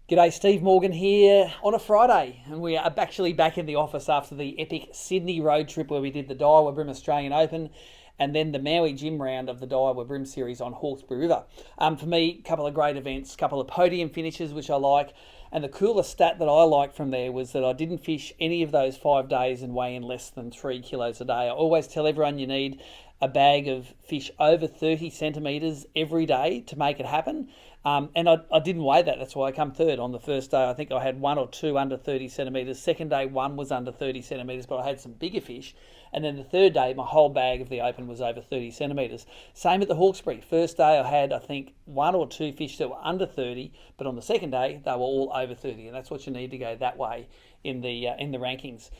G'day, Steve Morgan here on a Friday, and we are actually back in the office after the epic Sydney road trip where we did the Daiwa Bream Australian Open and then the Maui Gym round of the Daiwa Bream Series on Hawkesbury River. For me, a couple of great events, a couple of podium finishes which I like, and the coolest stat that I liked from there was that I didn't fish any of those 5 days and weigh in less than 3 kilos a day. I always tell everyone you need a bag of fish over 30 centimetres every day to make it happen. And I didn't weigh that. That's why I come third. On the first day, I think I had 1 or 2 under 30 centimetres. Second day, 1 was under 30 centimetres, but I had some bigger fish. And then the third day, my whole bag of the Open was over 30 centimetres. Same at the Hawkesbury. First day, I had, I think, 1 or 2 fish that were under 30, but on the second day, they were all over 30. And that's what you need to go that way in the rankings.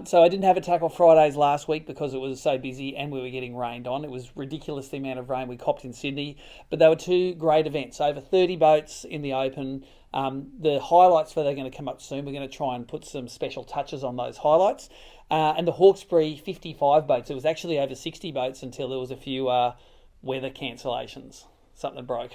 So I didn't have a tackle Fridays last week because it was so busy and we were getting rained on. It was ridiculous the amount of rain we copped in Sydney, but they were 2 great events. Over 30 boats in the Open. The highlights for they're going to come up soon. We're going to try and put some special touches on those highlights. And the Hawkesbury 55 boats. It was actually over 60 boats until there was a few weather cancellations. Something broke.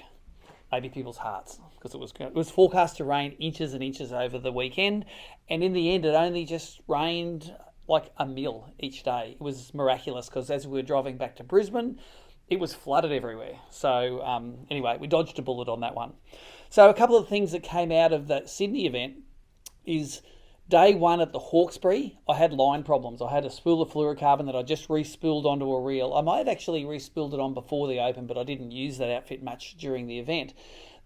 Maybe people's hearts, because it was forecast to rain inches and inches over the weekend, and in the end it only just rained like a mil each day. It was miraculous because as we were driving back to Brisbane, it was flooded everywhere. So anyway, we dodged a bullet on that one. So a couple of things that came out of that Sydney event is day 1 at the Hawkesbury, I had line problems. I had a spool of fluorocarbon that I just re-spooled onto a reel. I might have actually re-spooled it on before the Open, but I didn't use that outfit much during the event.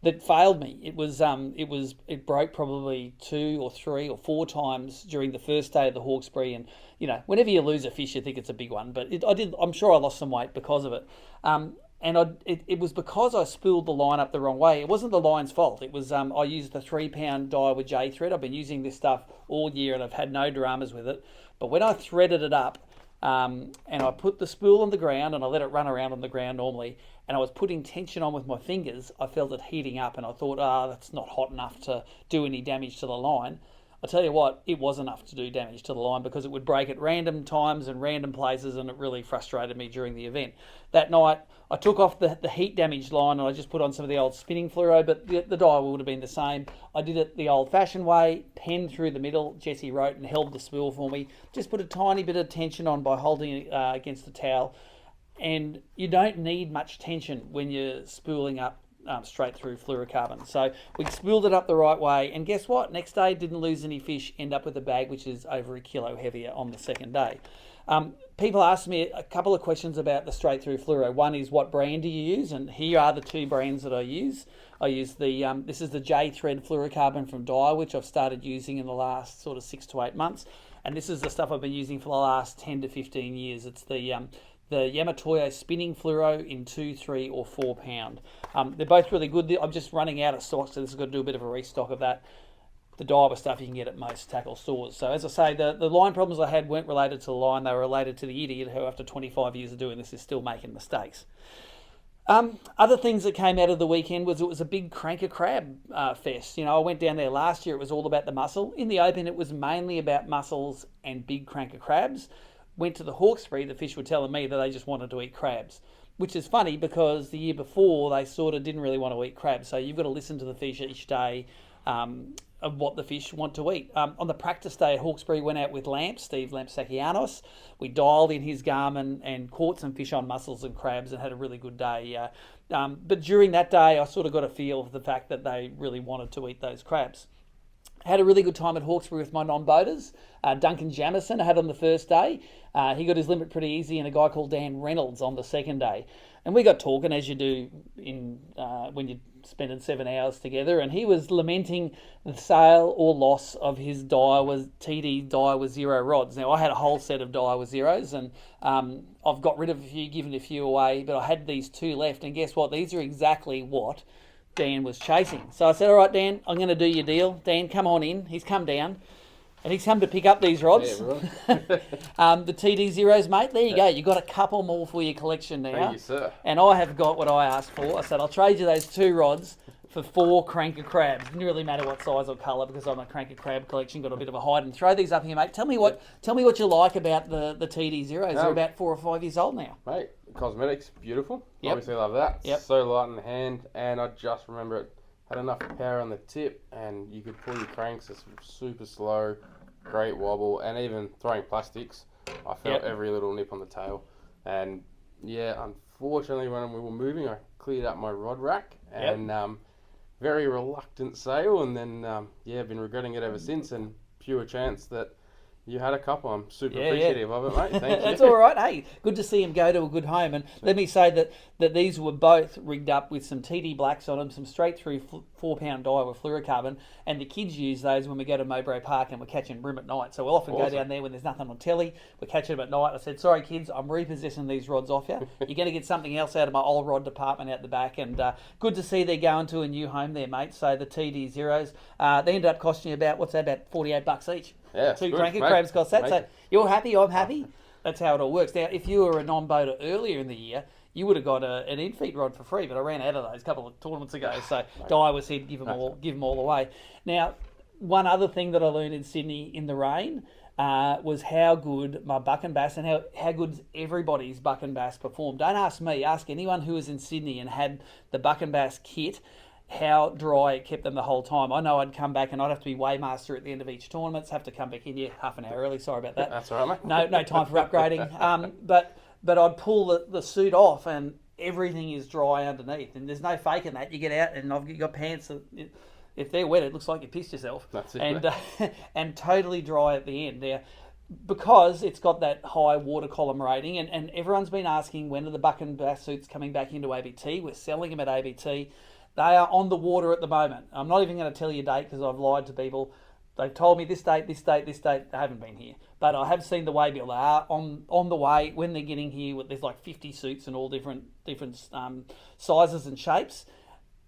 That failed me. It broke probably 2 or 3 or 4 times during the first day of the Hawkesbury, and whenever you lose a fish, you think it's a big one. But I'm sure I lost some weight because of it. It was because I spooled the line up the wrong way. It wasn't the line's fault. It was I used the 3-pound Daiwa J thread. I've been using this stuff all year and I've had no dramas with it. But when I threaded it up and I put the spool on the ground and I let it run around on the ground normally, and I was putting tension on with my fingers, I felt it heating up and I thought, that's not hot enough to do any damage to the line. I tell you what, it was enough to do damage to the line because it would break at random times and random places, and it really frustrated me during the event. That night, I took off the heat damaged line and I just put on some of the old spinning fluoro, but the dial would have been the same. I did it the old-fashioned way, pen through the middle. Jesse wrote and held the spool for me. Just put a tiny bit of tension on by holding it against the towel. And you don't need much tension when you're spooling up straight through fluorocarbon. So we spooled it up the right way, and guess what? Next day, didn't lose any fish, end up with a bag which is over 1 kilo heavier on the second day. People asked me a couple of questions about the straight through fluoro. One is, what brand do you use? And here are the 2 brands that I use. I use this is the J thread fluorocarbon from Daiwa, which I've started using in the last sort of 6 to 8 months. And this is the stuff I've been using for the last 10 to 15 years. It's the Yamatoyo spinning fluoro in 2, 3 or 4 pound. They're both really good. I'm just running out of stock, so this is going to do a bit of a restock of that. The Daiwa stuff you can get at most tackle stores. So as I say, the line problems I had weren't related to the line. They were related to the idiot who, after 25 years of doing this, is still making mistakes. Other things that came out of the weekend was it was a big cranker crab fest. I went down there last year. It was all about the mussel. In the Open, it was mainly about mussels and big cranker crabs. Went to the Hawkesbury, the fish were telling me that they just wanted to eat crabs, which is funny because the year before they sort of didn't really want to eat crabs. So you've got to listen to the fish each day of what the fish want to eat. On the practice day at Hawkesbury, went out with Steve Lampsakianos. We dialed in his Garmin and caught some fish on mussels and crabs and had a really good day. But during that day, I sort of got a feel for the fact that they really wanted to eat those crabs. Had a really good time at Hawkesbury with my non-boaters. Duncan Jamison I had on the first day. He got his limit pretty easy, and a guy called Dan Reynolds on the second day. And we got talking, as you do when you're spending 7 hours together, and he was lamenting the sale or loss of his TD Daiwa Zero rods. Now, I had a whole set of Daiwa Zeros, and I've got rid of a few, given a few away, but I had these 2 left, and guess what? These are exactly what Dan was chasing. So I said, all right, Dan, I'm going to do your deal. Dan, come on in. He's come down. And he's come to pick up these rods. Yeah, the TD Zeros, mate. There you go. You've got a couple more for your collection now. Thank you, sir. And I have got what I asked for. I said, I'll trade you those 2 rods for 4 cranker crabs. Didn't really matter what size or colour because I'm a cranker crab collection. Got a bit of a hide, and throw these up here, mate. Tell me what you like about the TD Zeros. They're about 4 or 5 years old now. Mate, cosmetics, beautiful. Yep. Obviously love that. Yep. So light in the hand, and I just remember it had enough power on the tip, and you could pull your cranks. It's super slow, great wobble, and even throwing plastics, I felt every little nip on the tail. And yeah, unfortunately, when we were moving, I cleared up my rod rack, and very reluctant sale, and then been regretting it ever since. And pure chance that you had a couple. I'm super appreciative of it, mate. Thank you. That's all right. Hey, good to see him go to a good home. And let me say that these were both rigged up with some TD blacks on them, some straight through 4-pound dye with fluorocarbon. And the kids use those when we go to Mowbray Park and we're catching bream at night. So we'll often go down there when there's nothing on telly. We're catching them at night. I said, sorry, kids, I'm repossessing these rods off you. You're going to get something else out of my old rod department out the back. And good to see they're going to a new home there, mate. So the TD Zeros, they ended up costing you about $48 each. Yeah, two cranky crabs cost that. So you're happy, I'm happy. That's how it all works. Now, if you were a non-boater earlier in the year, you would have got an in-feet rod for free, but I ran out of those a couple of tournaments ago. So Di was here to give them all away. Now, one other thing that I learned in Sydney in the rain was how good my buck and bass and how good everybody's buck and bass performed. Don't ask me, ask anyone who was in Sydney and had the buck and bass kit how dry it kept them the whole time. I know I'd come back and I'd have to be weighmaster at the end of each tournament, have to come back in half an hour early. Sorry about that. That's all right, mate. No time for upgrading. But I'd pull the suit off and everything is dry underneath, and there's no faking that. You get out and I've got pants that, if they're wet, it looks like you pissed yourself. That's it. And totally dry at the end there. Because it's got that high water column rating, and everyone's been asking when are the buck and bass suits coming back into ABT. We're selling them at ABT. They are on the water at the moment. I'm not even going to tell you a date because I've lied to people. They've told me this date, this date, this date. They haven't been here. But I have seen the way bill. They are on the way. When they're getting here, there's like 50 suits in all different sizes and shapes.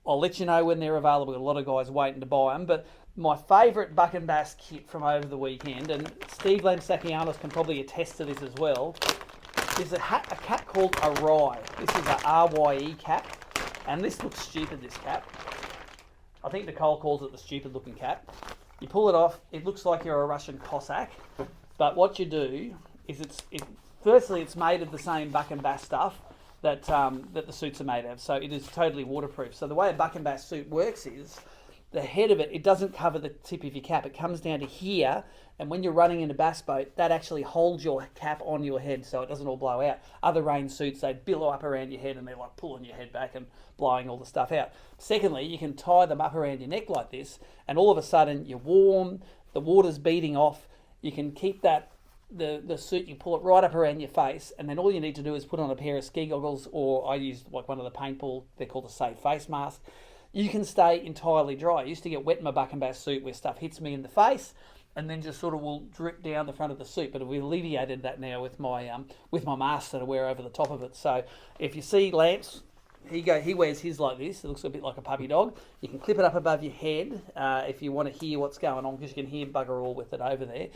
I'll let you know when they're available. A lot of guys waiting to buy them. But my favourite buck and bass kit from over the weekend, and Steve Lamsakianos can probably attest to this as well, is a cap called a Rye. This is a RYE cap. And this looks stupid, this cap. I think Nicole calls it the stupid looking cap. You pull it off, it looks like you're a Russian Cossack. But what you do is firstly it's made of the same buck and bass stuff that the suits are made of. So it is totally waterproof. So the way a buck and bass suit works is the head of it doesn't cover the tip of your cap. It comes down to here, and when you're running in a bass boat, that actually holds your cap on your head so it doesn't all blow out. Other rain suits, they billow up around your head and they're like pulling your head back and blowing all the stuff out. Secondly, you can tie them up around your neck like this, and all of a sudden you're warm, the water's beating off, you can keep that the suit, you pull it right up around your face, and then all you need to do is put on a pair of ski goggles, or I use like one of the paintball, they're called a safe face mask. You can stay entirely dry. I used to get wet in my buck and bass suit where stuff hits me in the face and then just sort of will drip down the front of the suit, but we've alleviated that now with my mask that I wear over the top of it. So if you see Lance, he wears his like this. It looks a bit like a puppy dog. You can clip it up above your head if you want to hear what's going on, because you can hear bugger all with it over there.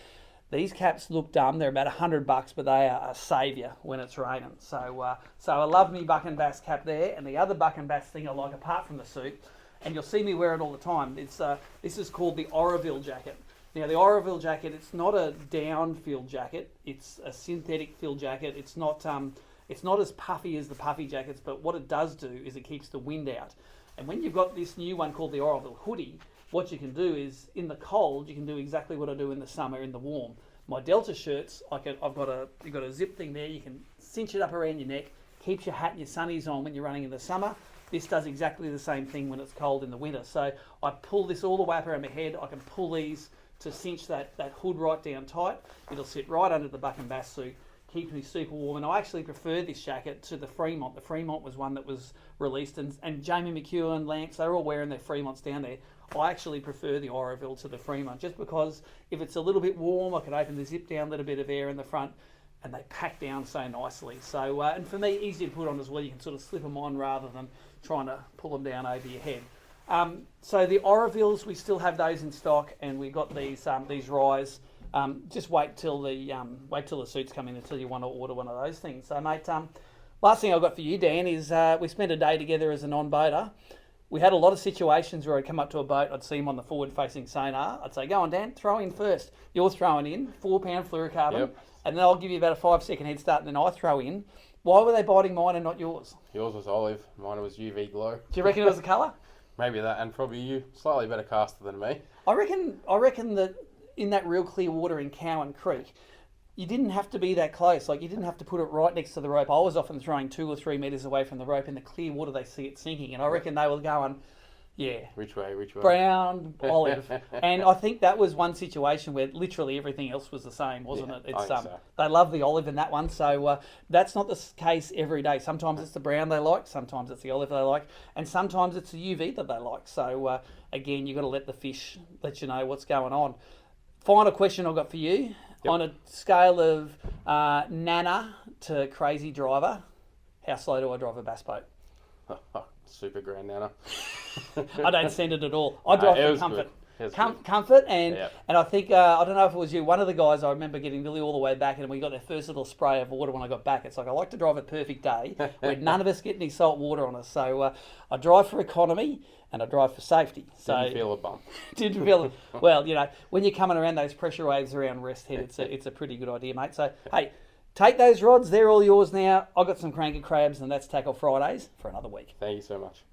These caps look dumb. They're about $100, but they are a saviour when it's raining. So I love me buck and bass cap there. And the other buck and bass thing I like, apart from the suit, and you'll see me wear it all the time, this is called the Oroville jacket. Now, the Oroville jacket, it's not a down fill jacket. It's a synthetic fill jacket. It's not as puffy as the puffy jackets, but what it does do is it keeps the wind out. And when you've got this new one called the Oroville hoodie, what you can do is, in the cold, you can do exactly what I do in the summer in the warm. My Delta shirts, you've got a zip thing there. You can cinch it up around your neck, keeps your hat and your sunnies on when you're running in the summer. This does exactly the same thing when it's cold in the winter. So I pull this all the way up around my head. I can pull these to cinch that hood right down tight. It'll sit right under the buck and bass suit, keeps me super warm. And I actually prefer this jacket to the Fremont. The Fremont was one that was released, and Jamie McEwen, Lance, they're all wearing their Fremonts down there. I actually prefer the Oroville to the Fremont, just because if it's a little bit warm, I can open the zip down, let a bit of air in the front, and they pack down so nicely. So, and for me, easy to put on as well. You can sort of slip them on rather than trying to pull them down over your head. So the Orovilles, we still have those in stock, and we've got these Ryes. Just wait till the suits come in until you want to order one of those things. So, mate, last thing I've got for you, Dan, is we spent a day together as a non-boater. We had a lot of situations where I'd come up to a boat, I'd see him on the forward-facing sonar. I'd say, go on, Dan, throw in first. You're throwing in 4-pound fluorocarbon, and then I'll give you about a 5-second head start, and then I throw in. Why were they biting mine and not yours? Yours was olive, mine was UV glow. Do you reckon it was the colour? Maybe that, and probably you, slightly better caster than me. I reckon that in that real clear water in Cowan Creek, you didn't have to be that close. Like, you didn't have to put it right next to the rope. I was often throwing 2 or 3 metres away from the rope. In the clear water, they see it sinking. And I reckon they were going, yeah. Which way? Brown, olive. And I think that was one situation where literally everything else was the same, wasn't it? It's so. They love the olive in that one. So that's not the case every day. Sometimes it's the brown they like. Sometimes it's the olive they like. And sometimes it's the UV that they like. So, again, you've got to let the fish let you know what's going on. Final question I've got for you. Yep. On a scale of nana to crazy driver, how slow do I drive a bass boat? Super grand nana. I don't send it at all. I drive for comfort. Comfort, and I think, I don't know if it was you, one of the guys, I remember getting nearly all the way back, and we got their first little spray of water when I got back. It's like, I like to drive a perfect day where none of us get any salt water on us. So I drive for economy and I drive for safety. So didn't feel a bump. Didn't feel it. Well, when you're coming around those pressure waves around Rest Head, it's a pretty good idea, mate. So, hey, take those rods. They're all yours now. I've got some cranky crabs, and that's Tackle Fridays for another week. Thank you so much.